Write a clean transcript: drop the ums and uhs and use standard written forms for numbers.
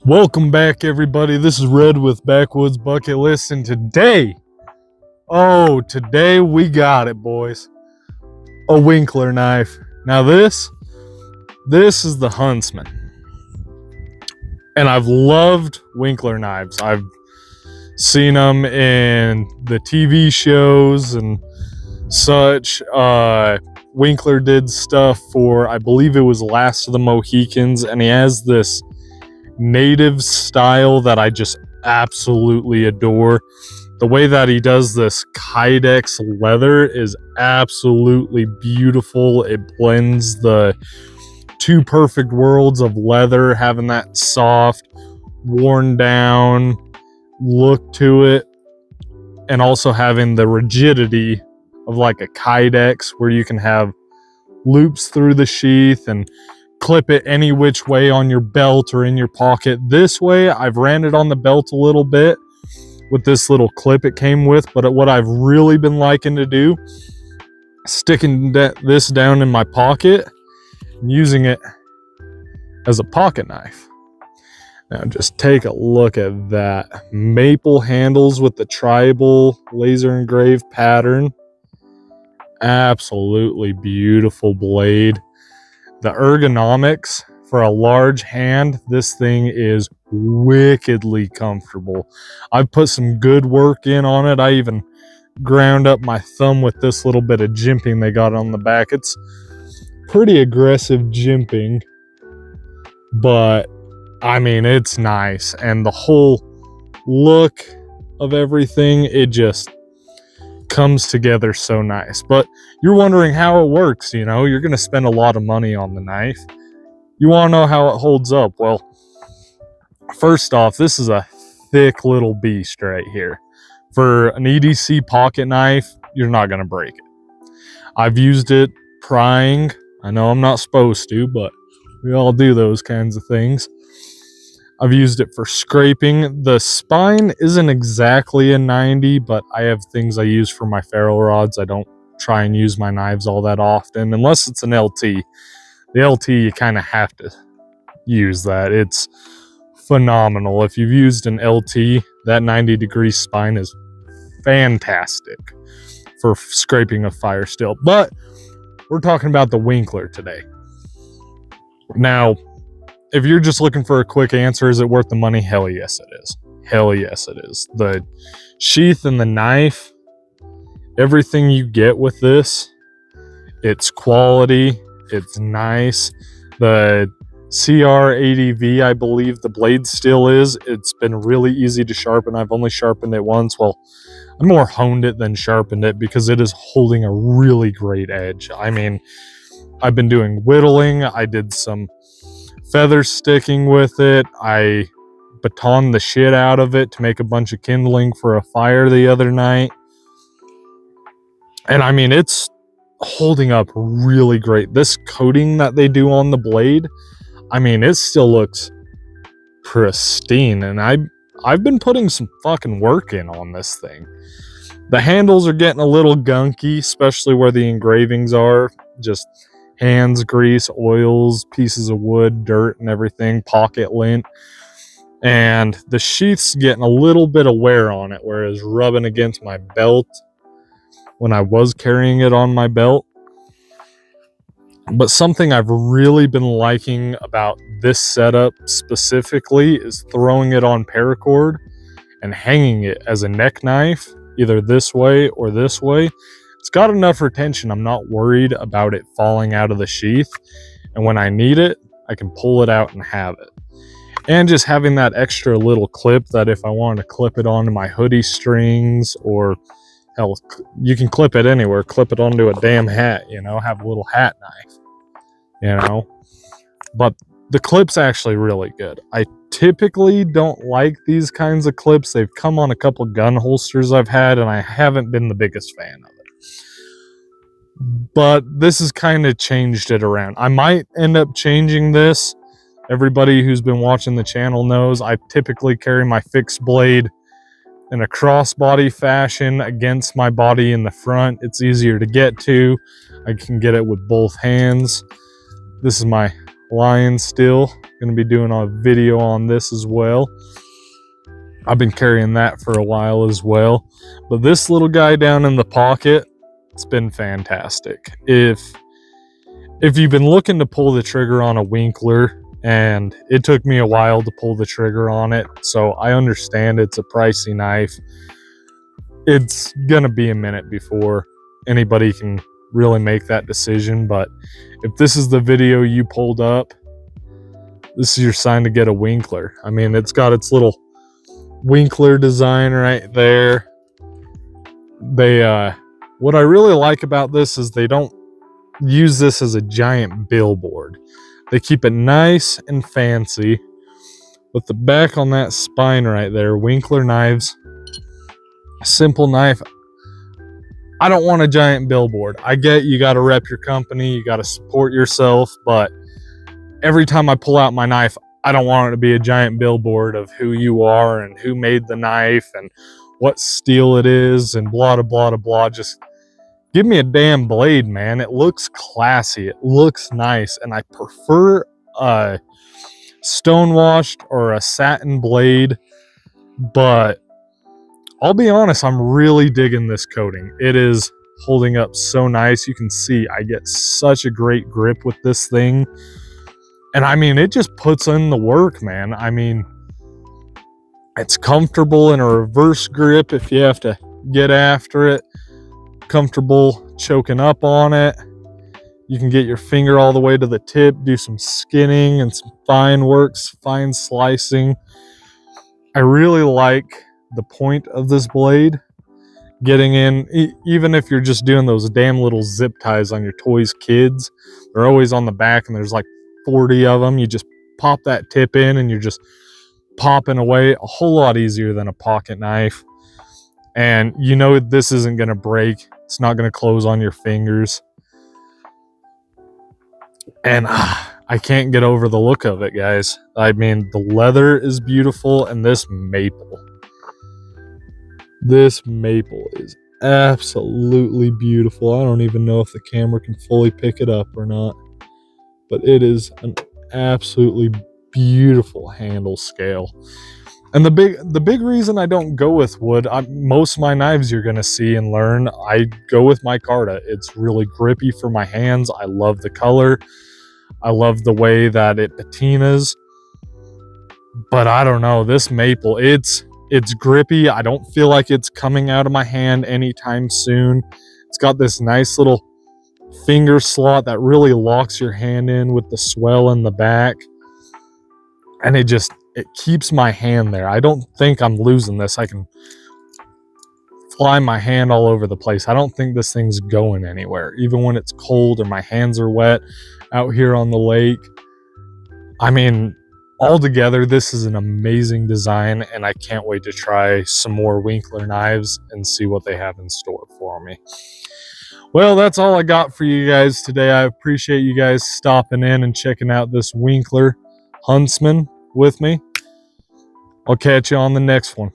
Welcome back, everybody. This is Red with Backwoods Bucket List, and today we got it, boys. A Winkler knife. Now this is the Huntsman, and I've loved Winkler knives. I've seen them in the TV shows and such. Winkler did stuff for, I believe it was Last of the Mohicans, and he has this native style that I just absolutely adore. The way that he does this kydex leather is absolutely beautiful. It blends the two perfect worlds of leather, having that soft, worn down look to it, and also having the rigidity of like a kydex, where you can have loops through the sheath and clip it any which way on your belt or in your pocket. This way, I've ran it on the belt a little bit with this little clip it came with, but what I've really been liking to do, sticking this down in my pocket and using it as a pocket knife. Now just take a look at that. Maple handles with the tribal laser engraved pattern. Absolutely beautiful blade. The ergonomics for a large hand, this thing is wickedly comfortable. I've put some good work in on it. I even ground up my thumb with this little bit of jimping they got on the back. It's pretty aggressive jimping, but I mean, it's nice. And the whole look of everything, it just comes together so nice. But you're wondering how it works. You know, you're going to spend a lot of money on the knife. You want to know how it holds up? Well, first off, this is a thick little beast right here. For an EDC pocket knife, you're not going to break it. I've used it prying. I know I'm not supposed to, but we all do those kinds of things. I've used it for scraping. The spine isn't exactly a 90, but I have things I use for my ferro rods. I don't try and use my knives all that often, unless it's an LT. The LT, you kind of have to use that. It's phenomenal. If you've used an LT, that 90-degree spine is fantastic for scraping a fire steel. But we're talking about the Winkler today. Now, if you're just looking for a quick answer, is it worth the money? Hell yes, it is. Hell yes, it is. The sheath and the knife, everything you get with this, it's quality, it's nice. The CR80V, I believe the blade still is. It's been really easy to sharpen. I've only sharpened it once. Well, I more honed it than sharpened it because it is holding a really great edge. I mean, I've been doing whittling. I did some feather sticking with it. I batoned the shit out of it to make a bunch of kindling for a fire the other night. And I mean, it's holding up really great. This coating that they do on the blade, I mean, it still looks pristine. And I've been putting some fucking work in on this thing. The handles are getting a little gunky, especially where the engravings are. Just hands, grease, oils, pieces of wood, dirt, and everything, pocket lint. And the sheath's getting a little bit of wear on it, where it's rubbing against my belt when I was carrying it on my belt. But something I've really been liking about this setup specifically is throwing it on paracord and hanging it as a neck knife, either this way or this way. It's got enough retention. I'm not worried about it falling out of the sheath. And when I need it, I can pull it out and have it. And just having that extra little clip that if I want to clip it onto my hoodie strings, or hell, you can clip it anywhere. Clip it onto a damn hat, you know, have a little hat knife, you know. But the clip's actually really good. I typically don't like these kinds of clips. They've come on a couple gun holsters I've had, and I haven't been the biggest fan of it. But this has kind of changed it around. I might end up changing this. Everybody who's been watching the channel knows I typically carry my fixed blade in a crossbody fashion against my body in the front. It's easier to get to. I can get it with both hands. This is my Lion steel. Going to be doing a video on this as well. I've been carrying that for a while as well. But this little guy down in the pocket, it's been fantastic. If you've been looking to pull the trigger on a Winkler, and it took me a while to pull the trigger on it, so I understand it's a pricey knife. It's gonna be a minute before anybody can really make that decision, but if this is the video you pulled up, this is your sign to get a Winkler. I mean, it's got its little Winkler design right there. What I really like about this is they don't use this as a giant billboard. They keep it nice and fancy with the back on that spine right there. Winkler knives, simple knife. I don't want a giant billboard. I get you got to rep your company, you got to support yourself, but every time I pull out my knife, I don't want it to be a giant billboard of who you are and who made the knife and what steel it is and blah, blah, blah, blah. Just give me a damn blade, man. It looks classy. It looks nice. And I prefer a stone-washed or a satin blade. But I'll be honest, I'm really digging this coating. It is holding up so nice. You can see I get such a great grip with this thing. And I mean, it just puts in the work, man. I mean, it's comfortable in a reverse grip if you have to get after it. Comfortable choking up on it. You can get your finger all the way to the tip, do some skinning and some fine works, fine slicing. I really like the point of this blade. Getting in, even if you're just doing those damn little zip ties on your toys kids, they're always on the back and there's like 40 of them. You just pop that tip in and you're just popping away. A whole lot easier than a pocket knife. And you know this isn't going to break. It's not going to close on your fingers. And I can't get over the look of it, guys. I mean, the leather is beautiful, and this maple is absolutely beautiful. I don't even know if the camera can fully pick it up or not, but it is an absolutely beautiful handle scale. And the big reason I don't go with wood, most of my knives you're going to see and learn, I go with micarta. It's really grippy for my hands. I love the color. I love the way that it patinas. But I don't know, this maple, it's grippy. I don't feel like it's coming out of my hand anytime soon. It's got this nice little finger slot that really locks your hand in with the swell in the back. And it keeps my hand there. I don't think I'm losing this. I can fly my hand all over the place. I don't think this thing's going anywhere, even when it's cold or my hands are wet out here on the lake. I mean, altogether, this is an amazing design, and I can't wait to try some more Winkler knives and see what they have in store for me. Well, that's all I got for you guys today. I appreciate you guys stopping in and checking out this Winkler Huntsman with me. I'll catch you on the next one.